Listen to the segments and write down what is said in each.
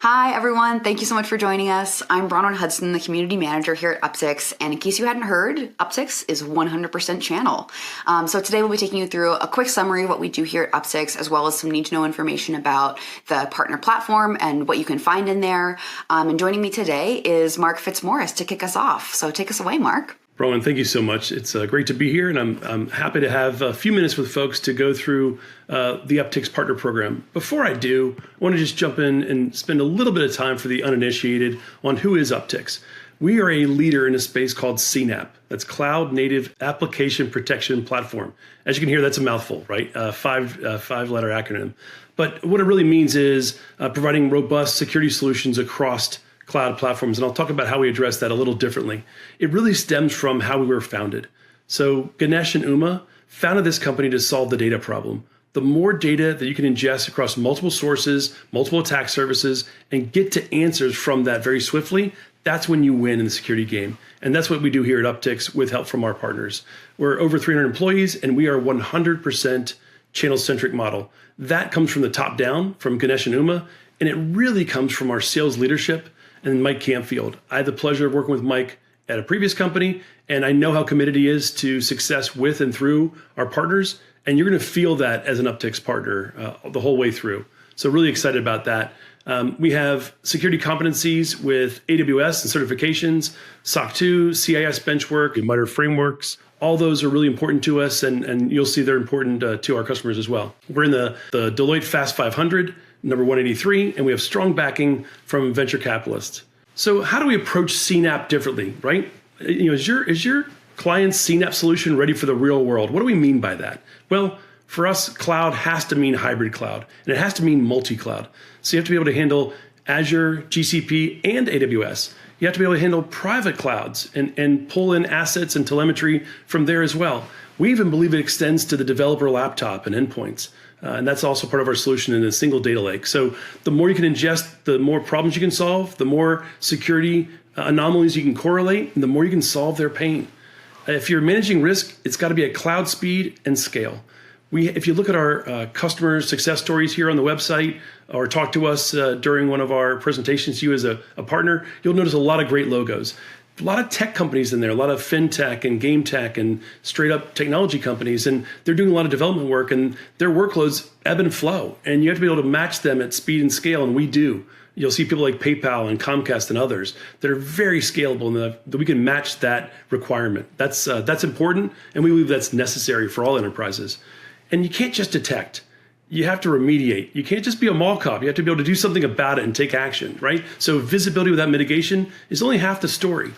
Hi, everyone. Thank you so much for joining us. I'm Bronwyn Hudson, the community manager here at Uptycs. And in case you hadn't heard, Uptycs is 100% channel. So today we'll be taking you through a quick summary of what we do here at Uptycs, as well as some need to know information about the partner platform and what you can find in there. And joining me today is Mark Fitzmaurice to kick us off. So take us away, Mark. Rowan, thank you so much. It's great to be here, and I'm happy to have a few minutes with folks to go through the Uptycs Partner Program. Before I do, I want to just jump in and spend a little bit of time for the uninitiated on who is Uptycs. We are a leader in a space called CNAPP. That's Cloud Native Application Protection Platform. As you can hear, that's a mouthful, right? Five-letter acronym. But what it really means is providing robust security solutions across cloud platforms, and I'll talk about how we address that a little differently. It really stems from how we were founded. So Ganesh and Uma founded this company to solve the data problem. The more data that you can ingest across multiple sources, multiple attack surfaces, and get to answers from that very swiftly, that's when you win in the security game. And that's what we do here at Uptycs with help from our partners. We're over 300 employees, and we are 100% channel-centric model. That comes from the top down, from Ganesh and Uma, and it really comes from our sales leadership and Mike Campfield. I had the pleasure of working with Mike at a previous company, and I know how committed he is to success with and through our partners, and you're going to feel that as an Uptycs partner the whole way through. So really excited about that. We have security competencies with AWS and certifications, SOC 2, CIS benchwork, and MITRE frameworks. All those are really important to us, and you'll see they're important to our customers as well. We're in the Deloitte Fast 500, number 183, and we have strong backing from venture capitalists. So how do we approach CNAPP differently, right? Is your client's CNAPP solution ready for the real world? What do we mean by that? Well, for us, cloud has to mean hybrid cloud, and it has to mean multi-cloud. So you have to be able to handle Azure, GCP, and AWS. You have to be able to handle private clouds and pull in assets and telemetry from there as well. We even believe it extends to the developer laptop and endpoints. And that's also part of our solution in a single data lake. So the more you can ingest, the more problems you can solve, the more security anomalies you can correlate, and the more you can solve their pain. If you're managing risk, it's got to be at cloud speed and scale. If you look at our customer success stories here on the website or talk to us during one of our presentations to you as a partner, you'll notice a lot of great logos. A lot of tech companies in there, a lot of fintech and game tech and straight up technology companies, and they're doing a lot of development work, and their workloads ebb and flow, and you have to be able to match them at speed and scale, and we do. You'll see people like PayPal and Comcast and others that are very scalable, and that we can match that requirement. That's important, and we believe that's necessary for all enterprises. And you can't just detect. You have to remediate. You can't just be a mall cop. You have to be able to do something about it and take action, right? So visibility without mitigation is only half the story.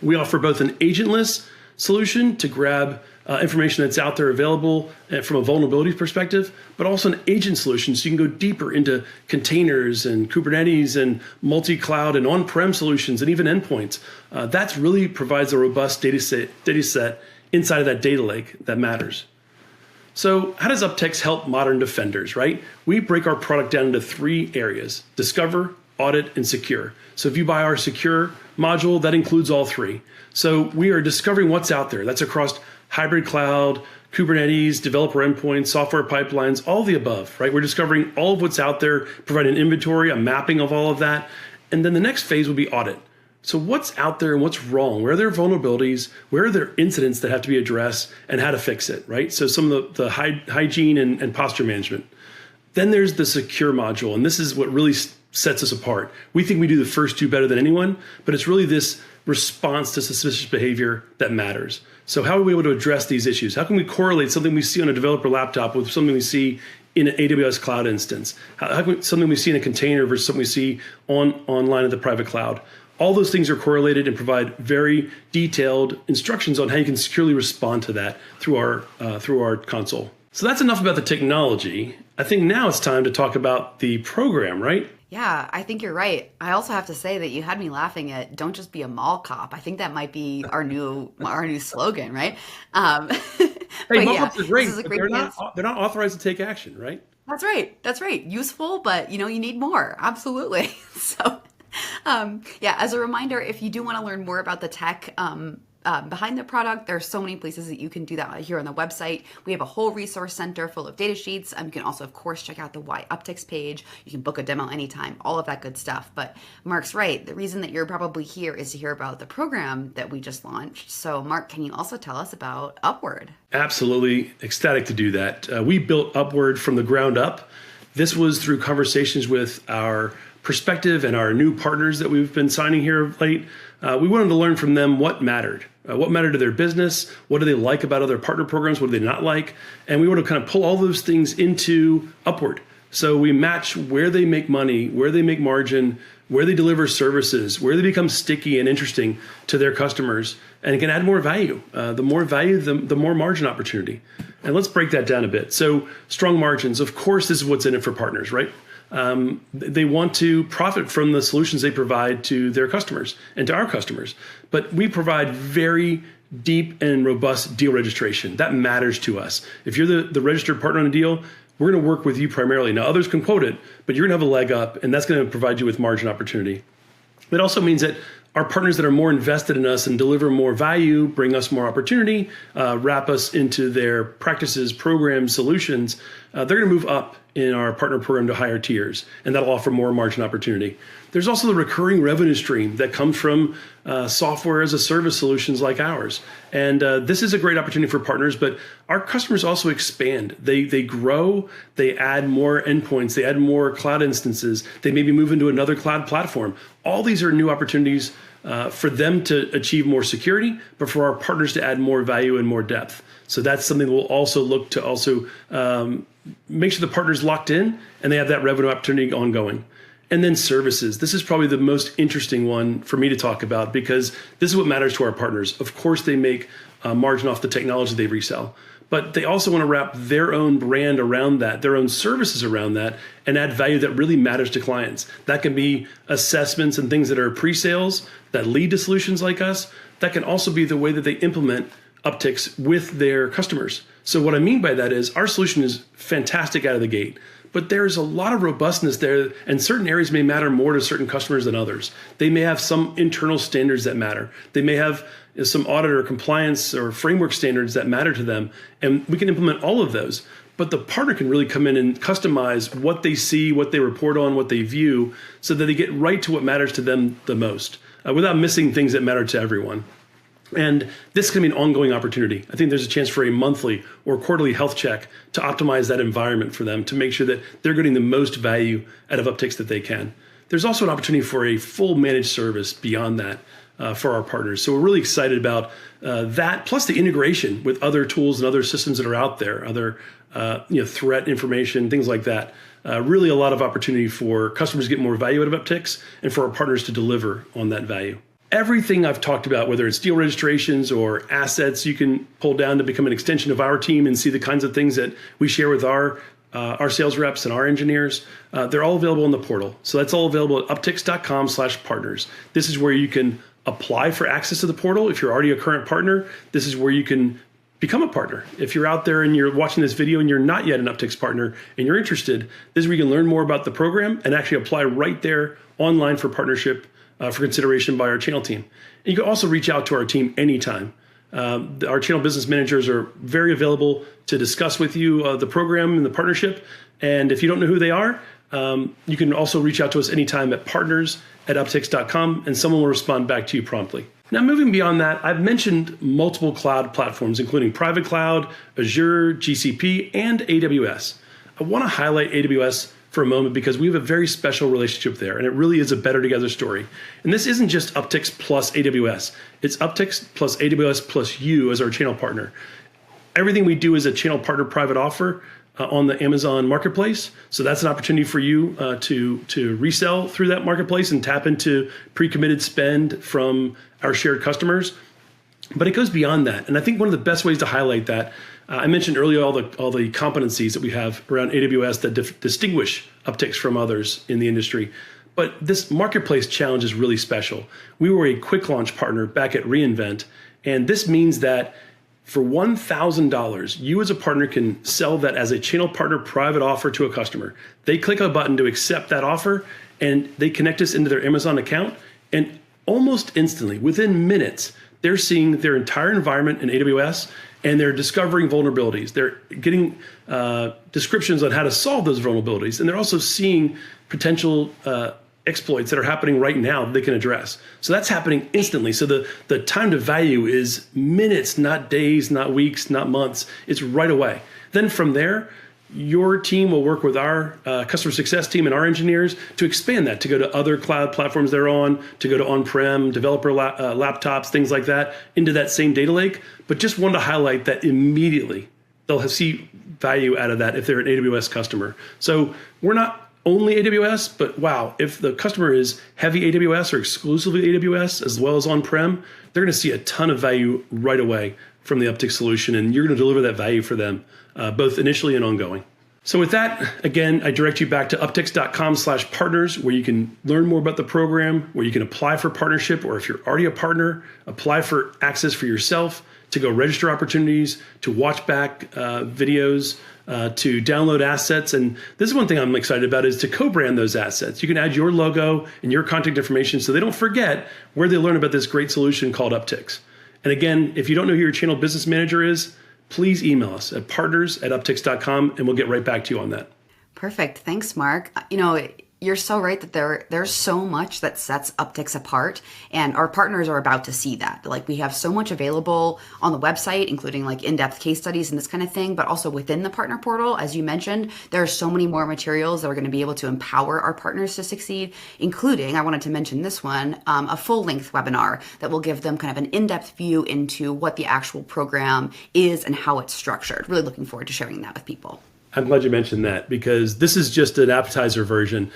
We offer both an agentless solution to grab information that's out there available from a vulnerability perspective, but also an agent solution so you can go deeper into containers and Kubernetes and multi-cloud and on-prem solutions and even endpoints. That really provides a robust data set inside of that data lake that matters. So how does Uptycs help modern defenders, right? We break our product down into three areas: discover, audit, and secure. So if you buy our secure module, that includes all three. So we are discovering what's out there. That's across hybrid cloud, Kubernetes, developer endpoints, software pipelines, all the above, right? We're discovering all of what's out there, providing inventory, a mapping of all of that. And then the next phase will be audit. So what's out there and what's wrong? Where are there vulnerabilities? Where are there incidents that have to be addressed and how to fix it, right? So some of the hygiene and posture management. Then there's the secure module, and this is what really sets us apart. We think we do the first two better than anyone, but it's really this response to suspicious behavior that matters. So how are we able to address these issues? How can we correlate something we see on a developer laptop with something we see in an AWS cloud instance? How can something we see in a container versus something we see online at the private cloud? All those things are correlated and provide very detailed instructions on how you can securely respond to that through our console. So that's enough about the technology. I think now it's time to talk about the program, right? Yeah, I think you're right. I also have to say that you had me laughing at "Don't just be a mall cop." I think that might be our new slogan, right? Hey, mall cops are great, this is a but great they're not authorized to take action, right? That's right. That's right. Useful, but you need more. Absolutely. So, yeah, as a reminder, if you do want to learn more about the tech, behind the product. There's so many places that you can do that here on the website. We have a whole resource center full of data sheets. You can also, of course, check out the Why Upticks page. You can book a demo anytime, all of that good stuff. But Mark's right. The reason that you're probably here is to hear about the program that we just launched. So Mark, can you also tell us about Upward? Absolutely ecstatic to do that. We built Upward from the ground up. This was through conversations with our prospective and our new partners that we've been signing here of late. We wanted to learn from them what mattered to their business, what do they like about other partner programs, what do they not like, and we want to kind of pull all those things into Upward. So we match where they make money, where they make margin, where they deliver services, where they become sticky and interesting to their customers, and can add more value. The more value, the more margin opportunity. And let's break that down a bit. So strong margins, of course, this is what's in it for partners, right? They want to profit from the solutions they provide to their customers and to our customers. But we provide very deep and robust deal registration. That matters to us. If you're the registered partner on a deal, we're going to work with you primarily. Now, others can quote it, but you're going to have a leg up, and that's going to provide you with margin opportunity. It also means that our partners that are more invested in us and deliver more value, bring us more opportunity, wrap us into their practices, programs, solutions, they're going to move up in our partner program to higher tiers, and that'll offer more margin opportunity. There's also the recurring revenue stream that comes from software as a service solutions like ours. And this is a great opportunity for partners, but our customers also expand. They grow, they add more endpoints, they add more cloud instances, they maybe move into another cloud platform. All these are new opportunities for them to achieve more security, but for our partners to add more value and more depth. So that's something we'll also look to also make sure the partner's locked in and they have that revenue opportunity ongoing. And then services. This is probably the most interesting one for me to talk about because this is what matters to our partners. Of course, they make margin off the technology they resell, but they also want to wrap their own brand around that, their own services around that, and add value that really matters to clients. That can be assessments and things that are pre-sales that lead to solutions like us. That can also be the way that they implement Upticks with their customers. So what I mean by that is our solution is fantastic out of the gate, but there's a lot of robustness there, and certain areas may matter more to certain customers than others. They may have some internal standards that matter. They may have some audit or compliance or framework standards that matter to them, and we can implement all of those. But the partner can really come in and customize what they see, what they report on, what they view, so that they get right to what matters to them the most, without missing things that matter to everyone. And this can be an ongoing opportunity. I think there's a chance for a monthly or quarterly health check to optimize that environment for them to make sure that they're getting the most value out of Upticks that they can. There's also an opportunity for a full managed service beyond that for our partners. So we're really excited about that, plus the integration with other tools and other systems that are out there, other threat information, things like that. Really a lot of opportunity for customers to get more value out of Upticks and for our partners to deliver on that value. Everything I've talked about, whether it's deal registrations or assets, you can pull down to become an extension of our team and see the kinds of things that we share with our sales reps and our engineers. They're all available in the portal. So that's all available at upticks.com/partners. This is where you can apply for access to the portal. If you're already a current partner, this is where you can become a partner. If you're out there and you're watching this video and you're not yet an Upticks partner and you're interested, this is where you can learn more about the program and actually apply right there online for partnership for consideration by our channel team. And you can also reach out to our team anytime. Our channel business managers are very available to discuss with you the program and the partnership. And if you don't know who they are, you can also reach out to us anytime at partners@upticks.com, and someone will respond back to you promptly. Now, moving beyond that, I've mentioned multiple cloud platforms, including private cloud, Azure, GCP, and AWS. I want to highlight AWS for a moment because we have a very special relationship there, and it really is a better together story. And this isn't just Upticks plus AWS. It's Upticks plus AWS plus you as our channel partner. Everything we do is a channel partner private offer on the Amazon marketplace. So that's an opportunity for you to resell through that marketplace and tap into pre-committed spend from our shared customers. But it goes beyond that. And I think one of the best ways to highlight that, I mentioned earlier all the competencies that we have around AWS that distinguish Upticks from others in the industry. But this marketplace challenge is really special. We were a quick launch partner back at reInvent, and this means that for $1,000, you as a partner can sell that as a channel partner private offer to a customer. They click a button to accept that offer, and they connect us into their Amazon account, and almost instantly, within minutes, they're seeing their entire environment in AWS, and they're discovering vulnerabilities. They're getting descriptions on how to solve those vulnerabilities, and they're also seeing potential exploits that are happening right now that they can address. So that's happening instantly. So the time to value is minutes, not days, not weeks, not months. It's right away. Then from there, your team will work with our customer success team and our engineers to expand that, to go to other cloud platforms they're on, to go to on-prem, developer laptops, things like that, into that same data lake. But just wanted to highlight that immediately they'll see value out of that if they're an AWS customer. So we're not only AWS, but wow, if the customer is heavy AWS or exclusively AWS as well as on-prem, they're going to see a ton of value right away from the Uptycs solution, and you're going to deliver that value for them, both initially and ongoing. So with that, again, I direct you back to uptycs.com/partners, where you can learn more about the program, where you can apply for partnership, or if you're already a partner, apply for access for yourself, to go register opportunities, to watch back videos, to download assets. And this is one thing I'm excited about, is to co-brand those assets. You can add your logo and your contact information so they don't forget where they learn about this great solution called Uptycs. And again, if you don't know who your channel business manager is, please email us at partners@uptycs.com, and we'll get right back to you on that. Perfect. Thanks, Mark. You're so right that there's so much that sets Uptycs apart, and our partners are about to see that. Like, we have so much available on the website, including like in-depth case studies and this kind of thing, but also within the partner portal, as you mentioned, there are so many more materials that are going to be able to empower our partners to succeed, including, I wanted to mention this one, a full-length webinar that will give them kind of an in-depth view into what the actual program is and how it's structured. Really looking forward to sharing that with people. I'm glad you mentioned that, because this is just an appetizer version.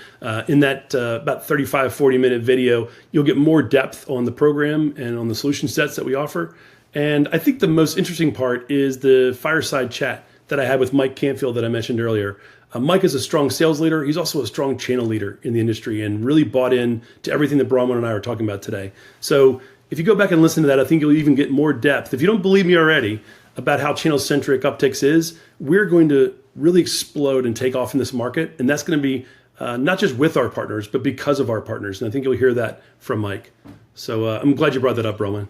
In that about 35, 40-minute video, you'll get more depth on the program and on the solution sets that we offer. And I think the most interesting part is the fireside chat that I had with Mike Canfield that I mentioned earlier. Mike is a strong sales leader. He's also a strong channel leader in the industry and really bought in to everything that Bronwyn and I are talking about today. So if you go back and listen to that, I think you'll even get more depth. If you don't believe me already about how channel-centric Uptycs is, we're going to really explode and take off in this market. And that's going to be not just with our partners, but because of our partners. And I think you'll hear that from Mike. So I'm glad you brought that up, Roman.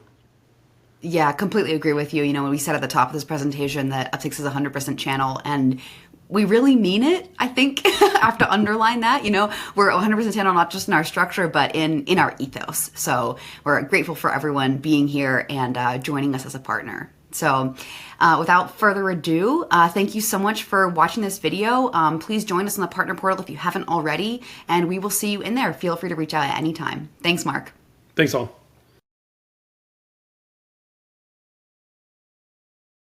Yeah, completely agree with you. When we said at the top of this presentation that Uptycs is 100% channel, and we really mean it, I think. I have to underline that. We're 100% channel, not just in our structure, but in our ethos. So we're grateful for everyone being here and joining us as a partner. So without further ado, thank you so much for watching this video. Please join us on the partner portal if you haven't already, and we will see you in there. Feel free to reach out at any time. Thanks, Mark. Thanks all.